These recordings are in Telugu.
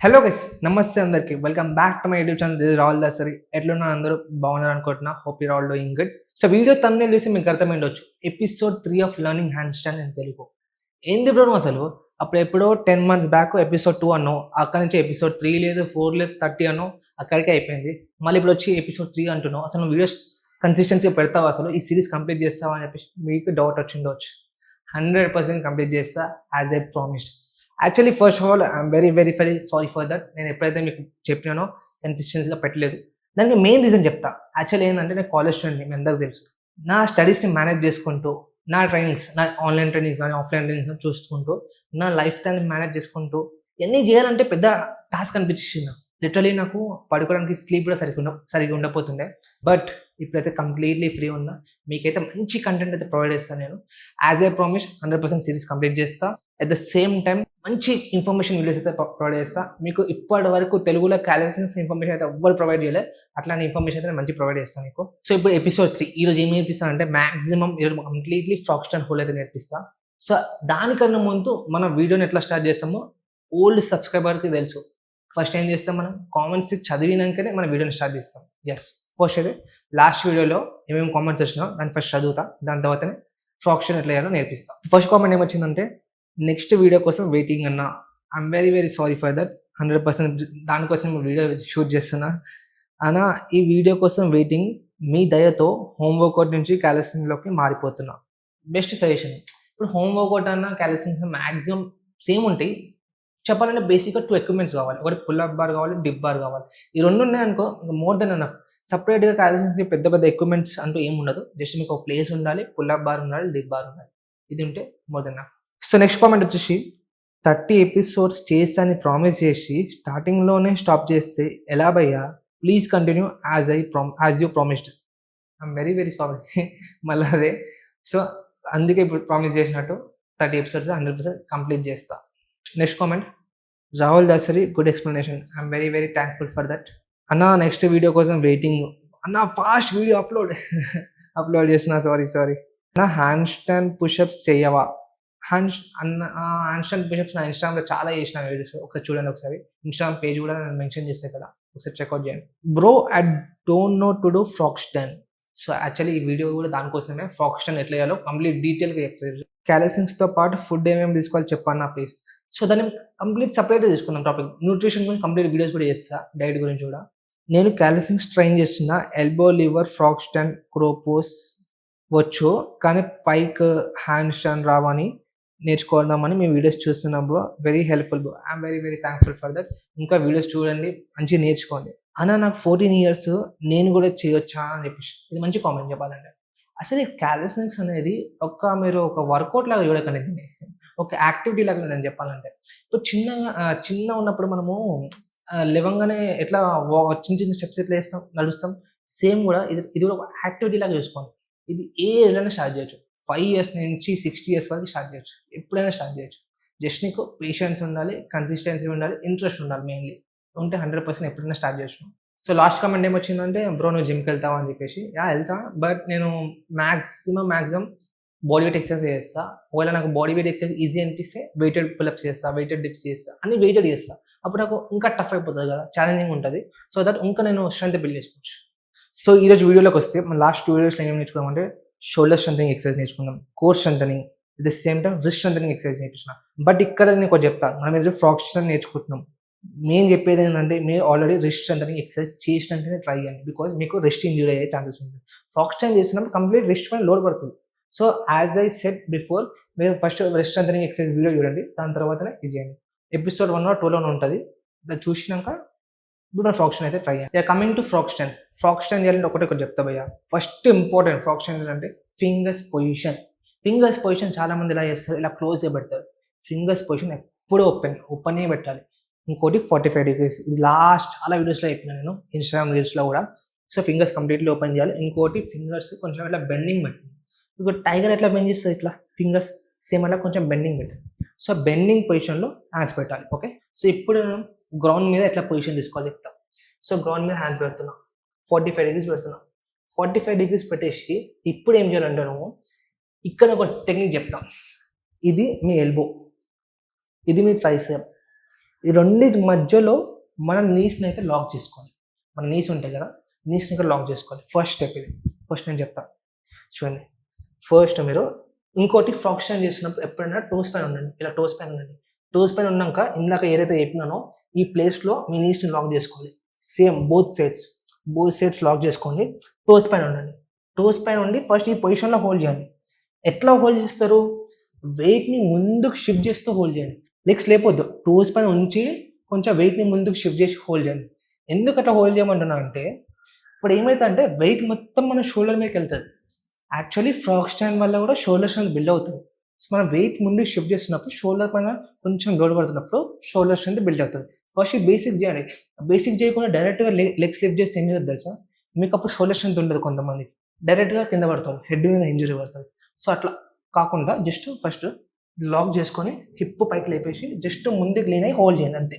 హలో గైస్, నమస్తే అందరికి. Welcome back to my YouTube channel. This is Rahul Dasari. ఎట్లున్నా అందరూ బాగున్నారు అనుకుంటున్నా. Hope you all doing good. So video thumbnail చూసి మీకు అర్థమైండొచ్చు, episode 3 of learning handstand in Telugu. ఏంది బ్రో నువ్వు అసలు అప్పుడు ఎప్పుడో 10 months బ్యాక్ ఎపిసోడ్ 2 అన్నావు, అక్కడి నుంచి ఎపిసోడ్ 3 లేదు, 4 లేదు, 30 అన్నావు, అక్కడికే అయిపోయింది. మళ్ళీ ఇప్పుడు వచ్చి ఎపిసోడ్ 3 అంటున్నావు. అసలు నువ్వు వీడియోస్ కన్సిస్టెన్సీగా పెడతావు, అసలు ఈ సిరీస్ కంప్లీట్ చేస్తావా అని చెప్పేసి మీకు డౌట్ వచ్చిండవచ్చు. 100% కంప్లీట్ చేస్తా, as I promised. Actually first of all I'm very very very sorry for that. నేను ఎప్పుడైతే మీకు చెప్పినానో కన్సిస్టెన్సీగా పెట్టలేదు. దానికి మెయిన్ రీజన్ చెప్తా. యాక్చువల్లీ ఏంటంటే నేను కాలేజ్ స్టూడెంట్ని, మీ అందరికీ తెలుసు. నా స్టడీస్ని మేనేజ్ చేసుకుంటూ, నా ట్రైనింగ్స్, నా ఆన్లైన్ ట్రైనింగ్స్ కానీ ఆఫ్లైన్ ట్రైనింగ్స్ చూసుకుంటూ, నా లైఫ్ టైం మేనేజ్ చేసుకుంటూ ఇవన్నీ చేయాలంటే పెద్ద టాస్క్ అనిపించింది. లిటరలీ నాకు పడుకోవడానికి స్లీప్ కూడా సరిగా ఉండకపోతుండే. బట్ ఇప్పుడైతే కంప్లీట్లీ ఫ్రీ ఉన్నా. మీకైతే మంచి కంటెంట్ అయితే ప్రొవైడ్ చేస్తాను నేను. As a promise 100% series complete చేస్తా. అట్ ద సేమ్ టైం మంచి ఇన్ఫర్మేషన్ వీడియోస్ అయితే ప్రొవైడ్ చేస్తా. మీకు ఇప్పటి వరకు తెలుగులో క్యాలిక్యులేషన్స్ ఇన్ఫర్మేషన్ అయితే ఎవ్వరు ప్రొవైడ్ చేయలేదు. అట్లాంటి ఇన్ఫర్మేషన్ అయితే మంచి ప్రొవైడ్ చేస్తాను మీకు. సో ఇప్పుడు ఎపిసోడ్ 3 ఈరోజు ఏం నేర్పిస్తాను అంటే మాక్సిమం ఈరోజు కంప్లీట్లీ ఫ్రాక్స్టన్ హోల్ అయితే నేర్పిస్తా. సో దానికన్నా ముందు మనం వీడియోని ఎట్లా స్టార్ట్ చేస్తామో ఓల్డ్ సబ్స్క్రైబర్కి తెలుసు. ఫస్ట్ ఏం చేస్తాం, మనం కామెంట్స్ చదివినాకనే మన వీడియోని స్టార్ట్ చేస్తాం. ఎస్, ఫస్ట్ అయితే లాస్ట్ వీడియోలో ఏమేమి కామెంట్స్ వచ్చినాయో దాన్ని ఫస్ట్ చదువుతా, దాని తర్వాతనే ఫ్రాక్షన్ ఎట్లా చేయాలో నేర్పిస్తాం. ఫస్ట్ కామెంట్ ఏమొచ్చిందంటే, నెక్స్ట్ వీడియో కోసం వెయిటింగ్ అన్న. I'm very very sorry for that. 100% దానికోసం వీడియో షూట్ చేస్తున్నా అన్న. ఈ వీడియో కోసం వెయిటింగ్. మీ దయతో హోమ్ వర్కౌట్ నుంచి క్యాలిక్యులేషన్లోకి మారిపోతున్నా. Best suggestion. ఇప్పుడు హోమ్ వర్కౌట్ అన్న క్యాలిక్యులేషన్స్ మ్యాక్సిమం సేమ్ ఉంటాయి. చెప్పాలంటే బేసిక్గా 2 ఎక్విప్మెంట్స్ కావాలి. ఒకటి పుల్అప్ బార్ కావాలి, డిప్ బార్ కావాలి. ఈ 2 ఉన్నాయనుకో మోర్ దెన్ ఎనఫ్. సపరేట్గా క్యాలిక్యులేషన్స్కి పెద్ద పెద్ద ఎక్విప్మెంట్స్ అంటూ ఏమి ఉండదు. జస్ట్ మీకు ఒక ప్లేస్ ఉండాలి, పుల్అప్ బార్ ఉండాలి, డిప్ బార్ ఉండాలి. ఇది ఉంటే more than enough. So next comment వచ్చేసి, 30 ఎపిసోడ్స్ చేస్తానని ప్రామిస్ చేసి స్టార్టింగ్లోనే స్టాప్ చేస్తే ఎలా భయ్యా? Please continue as you promised. I'm very very sorry. మళ్ళీ అదే. సో అందుకే ఇప్పుడు ప్రామిస్ చేసినట్టు 30 ఎపిసోడ్స్ 100% కంప్లీట్ చేస్తా. Next comment, Rahul Dasari, good explanation. I'm very very thankful for that. అన్న నెక్స్ట్ వీడియో కోసం వెయిటింగ్ అన్న. ఫాస్ట్ వీడియో అప్లోడ్ చేస్తున్నా. సారీ అన్న. హ్యాండ్ స్టాండ్ పుషప్స్ చేయవా? హ్యాండ్ స్టాండ్ పుషప్స్ నా ఇన్స్టాగ్రామ్లో చాలా చేసిన వీడియోస్. ఒకసారి చూడండి. ఒకసారి ఇన్స్టాగ్రామ్ పేజ్ కూడా నేను మెన్షన్ చేస్తాను కదా, ఒకసారి చెక్అవుట్ చేయండి. Bro I don't know to do ఫ్రాక్స్టన్. సో యాక్చువల్లీ ఈ వీడియో కూడా దానికోసమే. ఫ్రాక్స్టన్ ఎట్లా చేయాలో కంప్లీట్ డీటెయిల్గా చెప్తారు. క్యాలిక్యులేషన్స్తో పాటు ఫుడ్ ఏమేమి తీసుకోవాలి చెప్పన్నా ప్లీజ్. సో దాన్ని కంప్లీట్ సపరేట్గా తీసుకుందాం టాపిక్. న్యూట్రిషన్ గురించి కంప్లీట్ వీడియోస్ కూడా చేస్తా, డైట్ గురించి కూడా. నేను క్యాలిక్యులేషన్స్ ట్రైన్ చేస్తున్నా. ఎల్బో లివర్, ఫ్రాక్స్టన్, క్రోపోస్ వచ్చు, కానీ పైక్ హ్యాండ్ స్టాండ్ రావని నేర్చుకోదామని మేము వీడియోస్ చూస్తున్నాం bro. Very helpful bro. I'm very very thankful for that. ఇంకా వీడియోస్ చూడండి, మంచిగా నేర్చుకోండి. అన్న నాకు 14 years, నేను కూడా చేయొచ్చా అని చెప్పేసి ఇది మంచి కామెంట్ చెప్పాలంటే. అసలు ఈ క్యాలిక్యులేషన్స్ అనేది మీరు ఒక వర్కౌట్ లాగా చూడకండి, దీన్ని ఒక యాక్టివిటీ లాగా నేను చెప్పాలంటే. ఇప్పుడు చిన్న ఉన్నప్పుడు మనము లేవంగానే ఎట్లా చిన్న చిన్న స్టెప్స్ ఎట్లా వేస్తాం, నడుస్తాం. సేమ్ కూడా ఇది కూడా ఒక యాక్టివిటీ లాగా చూసుకోండి. ఇది ఏ ఏజ్లోనే స్టార్ట్ చేయొచ్చు. 5 years నుంచి 60 years వరకు స్టార్ట్ చేయొచ్చు. ఎప్పుడైనా స్టార్ట్ చేయొచ్చు. జస్ట్ నీకు పేషెన్స్ ఉండాలి, కన్సిస్టెన్సీ ఉండాలి, ఇంట్రెస్ట్ ఉండాలి. మెయిన్లీ ఉంటే 100% ఎప్పుడైనా స్టార్ట్ చేయొచ్చు. సో లాస్ట్ కామెంట్ ఏమొచ్చిందంటే, బ్రో నువ్వు జిమ్కి వెళ్తావా అని చెప్పేసి. వెళ్తా, బట్ నేను మ్యాక్సిమం బాడీ వెయిట్ ఎక్సర్సైజ్ చేస్తా. ఒకవేళ నాకు బాడీ వెయిట్ ఎక్సర్సైజ్ ఈజీ అనిపిస్తే వెయిటెడ్ పుల్అప్స్ చేస్తా, వెయిటెడ్ డిప్స్ చేస్తా, అన్ని వెయిటెడ్ చేస్తా. అప్పుడు నాకు ఇంకా టఫ్ అయిపోతుంది కదా, ఛాలెంజింగ్ ఉంటుంది. సో దట్ ఇంకా నేను స్ట్రెంత్ బిల్డ్ చేసుకోవచ్చు. సో ఈరోజు వీడియోలోకి వస్తే, మన లాస్ట్ 2 videos ఏం నేర్చుకున్నామంటే, షోల్డర్ స్ట్రెంథనింగ్ ఎక్సర్సైజ్ నేర్చుకున్నాం, core strengthening, at the same time wrist strengthening exercise నేర్చుకున్నా. బట్ ఇక్కడ నేను ఒకటి చెప్తాను, మనం ఈరోజు ఫ్రాక్షన్ నేర్చుకుంటున్నాం. మేము చెప్పేది ఏంటంటే, మీరు ఆల్రెడీ రిస్ట్ స్ట్రెంథనింగ్ ఎక్సర్సైజ్ చేసినట్టునే ట్రై చేయండి. బికాజ్ మీకు రిస్ట్ ఇంజురీ అయ్యే ఛాన్సెస్ ఉంటుంది. ఫ్రాక్షన్ చేసినప్పుడు కంప్లీట్ రిస్ట్ పైన లోడ్ పడుతుంది. So as I said before, మీరు first wrist strengthening exercise video చూడండి, దాని తర్వాతనే ఇది చేయండి. ఎపిసోడ్ 1 or 2 ఉంటుంది. అది చూసినాక ఇప్పుడు మన ఫ్రాక్షన్ అయితే ట్రై చేయండి. కమింగ్ టు ఫ్రాక్షన్ చేయాలంటే ఒకటి చెప్తా భయ్యా. ఫస్ట్ ఇంపార్టెంట్ ఫ్రాక్షన్ అంటే ఫింగర్స్ పొజిషన్. చాలా మంది ఇలా చేస్తారు, ఇలా క్లోజ్ పెడతారు. ఫింగర్స్ పొజిషన్ ఎప్పుడూ ఓపెన్ పెట్టాలి. ఇంకోటి 45 degrees. ఇది లాస్ట్ చాలా వీడియోస్లో చెప్పిన నేను, ఇన్స్టాగ్రామ్ రీల్స్లో కూడా. సో ఫింగర్స్ కంప్లీట్లీ ఓపెన్ చేయాలి. ఇంకోటి ఫింగర్స్ కొంచెం ఇట్లా బెండింగ్ పెట్టండి. ఇంకోటి టైగర్ ఎట్లా బెండ్ చేస్తుంది, ఇట్లా ఫింగర్స్ సేమ్ అట్లా కొంచెం బెండింగ్ పెట్టండి. సో బెండింగ్ పొజిషన్లో హ్యాండ్స్ పెట్టాలి. ఓకే, సో ఇప్పుడు నేను గ్రౌండ్ మీద ఎట్లా పొజిషన్ తీసుకోవాలి చెప్తా. సో గ్రౌండ్ మీద హ్యాండ్స్ పెడుతున్నా, 45 degrees పెడుతున్నా. 45 degrees పెట్టేసి ఇప్పుడు ఏం చేయాలంటే, నువ్వు ఇక్కడ ఒక టెక్నిక్ చెప్తాం. ఇది మీ ఎల్బో, ఇది మీ ట్రైసెప్, ఈ రెండింటి మధ్యలో మన నీస్ని అయితే లాక్ చేసుకోవాలి. మన నీస్ ఉంటాయి కదా, నీస్ని ఇక్కడ లాక్ చేసుకోవాలి. ఫస్ట్ స్టెప్ ఇది. ఫస్ట్ నేను చెప్తాను చూడండి. ఫస్ట్ మీరు ఇంకోటి ఫ్రాక్షన్ చేస్తున్నప్పుడు ఎప్పుడైనా టోస్ పైన ఉండండి. ఇలా టోస్ పైన ఉండండి. టోస్ పైన ఉన్నాక ఇందాక ఏదైతే చెప్పినానో ఈ ప్లేస్లో మీ నీస్ని లాక్ చేసుకోవాలి. సేమ్ బోత్ సైడ్స్ లాక్ చేసుకోండి. టోస్ పైన ఉండండి. టోస్ పైన ఉండి ఫస్ట్ ఈ పొజిషన్లో హోల్డ్ చేయండి. ఎట్లా హోల్డ్ చేస్తారు? వెయిట్ని ముందుకు షిఫ్ట్ చేస్తూ హోల్డ్ చేయండి. లెగ్స్ లేపొద్దు. టోస్ పైన ఉంచి కొంచెం వెయిట్ని ముందుకు షిఫ్ట్ చేసి హోల్డ్ చేయండి. ఎందుకు అట్లా హోల్డ్ చేయమంటున్నా అంటే ఇప్పుడు ఏమైతే అంటే వెయిట్ మొత్తం మన షోల్డర్ మీదకి వెళ్తుంది. యాక్చువల్లీ ఫ్రాక్ స్టాండ్ వల్ల కూడా షోల్డర్స్ అనేది బిల్డ్ అవుతుంది. సో మనం వెయిట్ ముందుకు షిఫ్ట్ చేస్తున్నప్పుడు షోల్డర్ పైన కొంచెం లోడ్ పడుతున్నప్పుడు షోల్డర్స్ అనేది బిల్డ్ అవుతుంది. ఫస్ట్ బేసిక్ చేయండి. బేసిక్ చేయకుండా డైరెక్ట్గా లెగ్స్ లిఫ్ట్ చేస్తే ఏం చేస్తుంది తెలుసా? మీకు అప్పుడు షోల్డర్ స్ట్రెంత్ ఉండదు. కొంతమంది డైరెక్ట్గా కింద పడతారు, హెడ్ మీద ఇంజరీ పడుతుంది. సో అట్లా కాకుండా జస్ట్ ఫస్ట్ లాక్ చేసుకొని హిప్ పైకి లేపేసి జస్ట్ ముందుకు లీన్ అయ్యి హోల్డ్ చేయండి అంతే.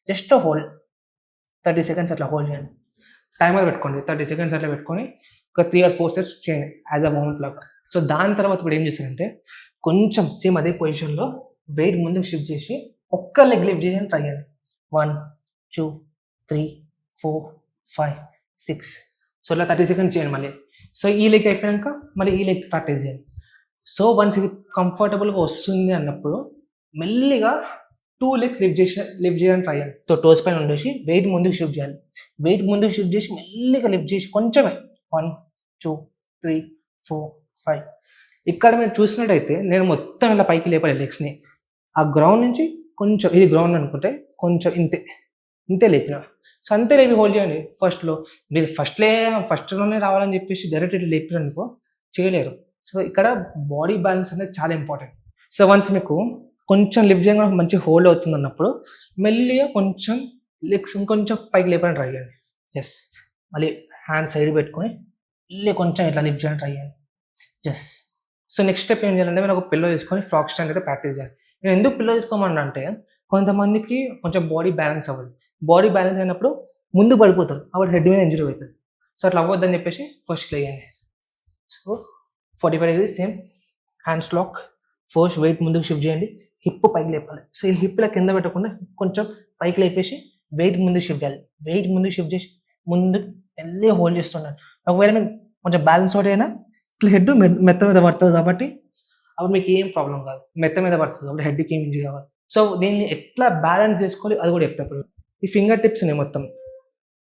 జస్ట్ హోల్డ్ 30 seconds అట్లా హోల్డ్ చేయండి. టైమర్ పెట్టుకోండి. 30 seconds అట్లా పెట్టుకొని ఒక 3 or 4 steps చేయండి యాజ్ అ మౌంట్ లాగా. సో దాని తర్వాత ఇప్పుడు ఏం చేస్తారంటే కొంచెం సేమ్ అదే పొజిషన్లో వెయిట్ ముందుకు షిఫ్ట్ చేసి ఒక్క లెగ్ లిఫ్ట్ చేయని ట్రై చేయండి. 1 2 3 4 5 6. సో ఇలా 30 seconds చేయండి మళ్ళీ. సో ఈ లెగ్ అయిపోయాక మళ్ళీ ఈ లెగ్ ప్రాక్టీస్ చేయండి. సో వన్స్ ఇది కంఫర్టబుల్గా వస్తుంది అన్నప్పుడు మెల్లిగా 2 legs లిఫ్ట్ చేయడానికి ట్రై చేయండి. సో టోస్ పైన ఉండేసి వెయిట్ ముందుకు షిఫ్ట్ చేయాలి. వెయిట్ ముందుకు షిఫ్ట్ చేసి మెల్లిగా లిఫ్ట్ చేసి కొంచెమే 1 2 3 4 5. ఇక్కడ మీరు చూసినట్టయితే నేను మొత్తం ఇలా పైకి లేపాలి లెగ్స్ని. ఆ గ్రౌండ్ నుంచి కొంచెం, ఇది గ్రౌండ్ అనుకుంటే కొంచెం ఇంతే లేపిన. సో అంతే లేపి హోల్డ్ చేయండి. మీరు ఫస్ట్లోనే రావాలని చెప్పేసి డైరెక్ట్ ఇట్లా లేపిరనుకో చేయలేరు. సో ఇక్కడ బాడీ బ్యాలెన్స్ అనేది చాలా ఇంపార్టెంట్. సో వన్స్ మీకు కొంచెం లిఫ్ట్ చేయడం మంచి హోల్డ్ అవుతుంది అన్నప్పుడు మెల్లిగా కొంచెం లెగ్స్ ఇంకొంచెం పైకి లేపడానికి ట్రై చేయండి. ఎస్, మళ్ళీ హ్యాండ్ సైడ్ పెట్టుకొని మళ్ళీ కొంచెం ఇట్లా లిఫ్ట్ చేయడానికి ట్రై చేయండి. జస్ట్. సో నెక్స్ట్ స్టెప్ ఏం చేయాలంటే మీరు ఒక పిల్లో తీసుకొని ఫ్రాక్ స్టాండ్ అయితే ప్రాక్టీస్ చేయాలి. నేను ఎందుకు పిల్లో తీసుకోమన్నా అంటే కొంతమందికి కొంచెం బాడీ బ్యాలెన్స్ అవ్వదు. బాడీ బ్యాలెన్స్ అయినప్పుడు ముందు పడిపోతారు, అప్పుడు హెడ్ మీద ఇంజరీ అవుతుంది. సో అట్లా అవ్వద్దని చెప్పేసి ఫస్ట్ లేయండి. So 45 degrees same hands lock. First weight ముందుకు షిఫ్ట్ చేయండి. హిప్ పైకి లేపాలి. సో ఈ హిప్ల కింద పెట్టకుండా కొంచెం పైకి లేపేసి వెయిట్ ముందుకు షిఫ్ట్ చేయాలి. వెయిట్ ముందుకు షిఫ్ట్ చేసి ముందుకు వెళ్ళి హోల్డ్ చేస్తున్నాను. ఒకవేళ మీకు కొంచెం బ్యాలెన్స్ అవుట్ అయినా ఇట్లా హెడ్ మెత్త మీద పడుతుంది కాబట్టి అప్పుడు మీకు ఏం ప్రాబ్లం కాదు. మెత్త మీద పడుతుంది కాబట్టి హెడ్కి ఏం ఇంజరీ కావాలి. సో దీన్ని ఎట్లా బ్యాలెన్స్ చేసుకోవాలి అది కూడా చెప్తాను. ఈ ఫింగర్ టిప్స్ ఉన్నాయి మొత్తం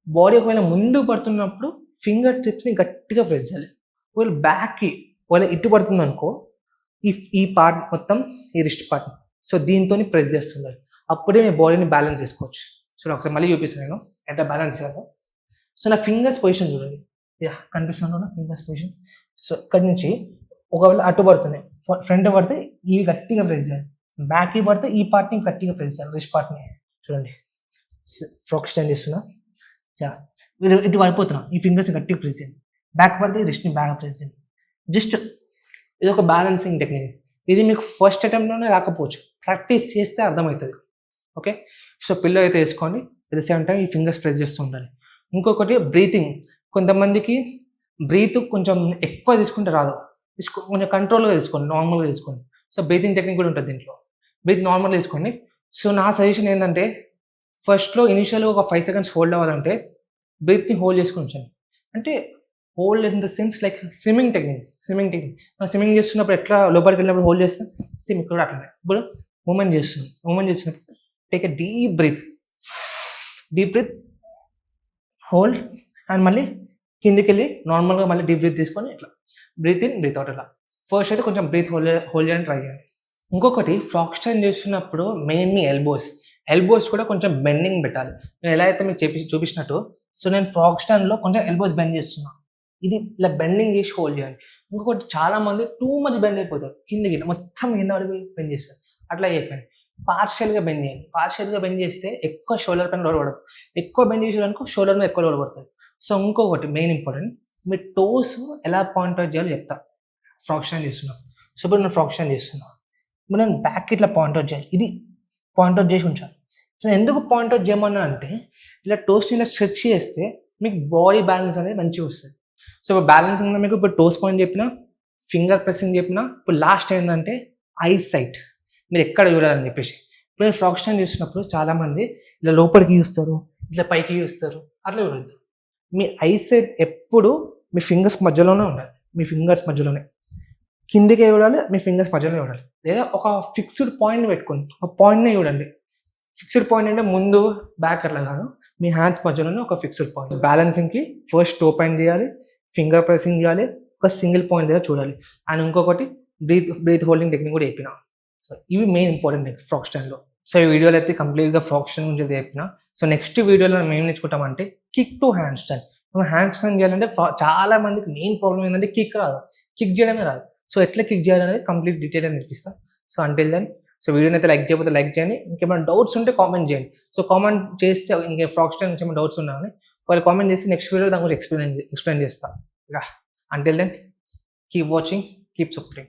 బాడీ ఒకవేళ ముందు పడుతున్నప్పుడు ఫింగర్ టిప్స్ని గట్టిగా ప్రెస్ చేయాలి. ఒకవేళ బ్యాక్కి ఒకవేళ ఇటు పడుతుంది అనుకో ఈ పార్ట్ మొత్తం ఈ రిస్ట్ పార్ట్, సో దీంతో ప్రెస్ చేస్తుండాలి. అప్పుడే మీ బాడీని బ్యాలెన్స్ చేసుకోవచ్చు. సో ఒకసారి మళ్ళీ చూపిస్తాను నేను ఎట్లా బ్యాలెన్స్ చేయాలో. సో నా ఫింగర్స్ పొజిషన్ చూడండి. కనిపిస్తున్నాను నా ఫింగర్స్ పొజిషన్. సో ఇక్కడ నుంచి ఒకవేళ అటు పడుతుంది, ఫ్రంట్ పడితే ఇవి గట్టిగా ప్రెస్ చేయాలి. బ్యాక్కి పడితే ఈ పార్ట్ని గట్టిగా ప్రెస్ చేయాలి. రిస్ట్ పార్ట్ని చూడండి. ఫ్రాక్ స్టాండ్ చేస్తున్నా. మీరు ఇటు పడిపోతున్నా, ఈ ఫింగర్స్ని గట్టిగా ప్రెస్ చేయండి. బ్యాక్ పడితే రిస్ట్ని బాగా ప్రెస్ చేయండి. జస్ట్ ఇది ఒక బ్యాలెన్సింగ్ టెక్నిక్. ఇది మీకు ఫస్ట్ అటెంప్ట్లోనే రాకపోవచ్చు, ప్రాక్టీస్ చేస్తే అర్థమవుతుంది. ఓకే, సో పిల్లో అయితే వేసుకోండి. అట్ ద సేమ్ టైం ఈ ఫింగర్స్ ప్రెస్ చేస్తూ ఉండాలి. ఇంకొకటి బ్రీతింగ్. కొంతమందికి బ్రీత్ కొంచెం ఎక్కువ తీసుకుంటే రాదు, కొంచెం కంట్రోల్గా తీసుకోండి, నార్మల్గా తీసుకోండి. సో బ్రీతింగ్ టెక్నిక్ కూడా ఉంటుంది దీంట్లో. బ్రీత్ నార్మల్గా తీసుకోండి. సో నా సజెషన్ ఏంటంటే ఫస్ట్లో ఇనిషియల్గా ఒక 5 seconds హోల్డ్ అవ్వాలంటే బ్రీత్ని హోల్డ్ చేసుకొని ఉంచండి. అంటే hold in the sense like swimming technique. Swimming చేస్తున్నప్పుడు ఎట్లా లోపలికి వెళ్ళినప్పుడు హోల్డ్ చేస్తాం, సేమ్ ఇక్కడ అట్లనే. ఇప్పుడు మూమెంట్ చేస్తున్నప్పుడు take a deep breath, hold and మళ్ళీ కిందికి వెళ్ళి నార్మల్గా మళ్ళీ డీప్ బ్రీత్ తీసుకొని ఇట్లా బ్రీత్ ఇన్ బ్రీత్ అవుట్. ఇలా ఫస్ట్ అయితే కొంచెం బ్రీత్ హోల్డ్ చేయడానికి ట్రై చేయండి. ఇంకొకటి ఫ్రాక్ స్టాండ్ చేస్తున్నప్పుడు మెయిన్ మీ ఎల్బోస్ కూడా కొంచెం బెండింగ్ పెట్టాలి. నేను ఎలా అయితే మీకు చూపించినట్టు, సో నేను ఫ్రాక్ స్టాండ్లో కొంచెం ఎల్బోస్ బెండ్ చేస్తున్నాను. ఇది ఇలా బెండింగ్ చేసి హోల్డ్ చేయండి. ఇంకొకటి చాలా మంది టూ మచ్ బెండ్ అయిపోతారు, కిందకి మొత్తం కింద పడిపోయి బెండ్ చేస్తారు. అట్లా చేయకండి, పార్షియల్గా బెండ్ చేయండి. పార్షియల్గా బెండ్ చేస్తే ఎక్కువ షోల్డర్ పైన లోడ్ పడదు, ఎక్కువ బెండ్ చేసేదానికి షోల్డర్ మీద ఎక్కువ లోడ్ పడుతుంది. సో ఇంకొకటి మెయిన్ ఇంపార్టెంట్, మీ టోస్ ఎలా పాయింట్ అవుట్ చేయాలో చెప్తా ఫ్రాక్ స్టాండ్ చేస్తున్నాను. సో ఇప్పుడు నేను ఫ్రాక్ స్టాండ్ చేస్తున్నాను, ఇప్పుడు నేను బ్యాక్ ఇట్లా పాయింట్ అవుట్ చేయాలి. ఇది పాయింట్ అవుట్ చేసి ఉంచాలి. సో ఎందుకు పాయింట్ అవుట్ చేయమన్నా అంటే ఇలా టోస్ని ఇలా స్ట్రెచ్ చేస్తే మీకు బాడీ బ్యాలెన్స్ అనేది మంచిగా వస్తుంది. సో ఇప్పుడు బ్యాలెన్సింగ్ మీకు ఇప్పుడు టోస్ పాయింట్ చెప్పిన, ఫింగర్ ప్రెస్సింగ్ చెప్పిన, ఇప్పుడు లాస్ట్ ఏంటంటే ఐ సైట్, మీరు ఎక్కడ చూడాలని చెప్పేసి ఇప్పుడు ఫ్రాక్ స్టాండ్ చేసినప్పుడు చాలామంది ఇలా లోపలికి చూస్తారు, ఇట్లా పైకి చూస్తారు, అట్లా చూడద్దు. మీ ఐ సైడ్ ఎప్పుడు మీ ఫింగర్స్ మధ్యలోనే ఉండాలి, మీ ఫింగర్స్ మధ్యలోనే. కిందికి చూడాలి, మీ ఫింగర్స్ మధ్యలో చూడాలి. లేదా ఒక ఫిక్స్డ్ పాయింట్ పెట్టుకోండి, ఆ పాయింట్నే చూడండి. ఫిక్స్డ్ పాయింట్ అంటే ముందు బ్యాక్ అట్లా కాదు, మీ హ్యాండ్స్ మధ్యలోనే ఒక ఫిక్స్డ్ పాయింట్. బ్యాలెన్సింగ్కి ఫస్ట్ టో పాయింట్ చేయాలి, ఫింగర్ ప్రెసింగ్ చేయాలి, ఒక సింగిల్ పాయింట్ దగ్గర చూడాలి. అండ్ ఇంకొకటి బ్రీత్ హోల్డింగ్ టెక్నిక్ కూడా చెప్పిన. సో ఇవి మెయిన్ ఇంపార్టెంట్ ఫ్రాక్ స్టాండ్లో. సో ఈ వీడియోలో అయితే కంప్లీట్గా ఫ్రాక్ స్టాండ్ గురించి చెప్పిన. సో నెక్స్ట్ వీడియోలో మనం ఏం నేర్చుకుంటామంటే కిక్ టు హ్యాండ్ స్టాండ్. మనం హ్యాండ్ స్టాండ్ చేయాలంటే చాలా మందికి మెయిన్ ప్రాబ్లం ఏంటంటే కిక్ రాదు, కిక్ చేయడమే రాదు. సో ఎట్లా కిక్ చేయాలనేది కంప్లీట్ డీటెయిల్గా నేర్పిస్తాను. సో అంటిల్ దెన్, సో వీడియోని అయితే లైక్ చేయకపోతే లైక్ చేయండి. ఇంకేమైనా డౌట్స్ ఉంటే కామెంట్ చేయండి. సో కామెంట్ చేస్తే ఇంకే ఫ్రాక్ స్టాండ్ నుంచి ఏమైనా డౌట్స్ ఉన్నాయని వాళ్ళు కామెంట్ చేసి నెక్స్ట్ వీడియో దాని గురించి ఎక్స్ప్లెయిన్ చేస్తాను. Until then, keep watching, keep supporting.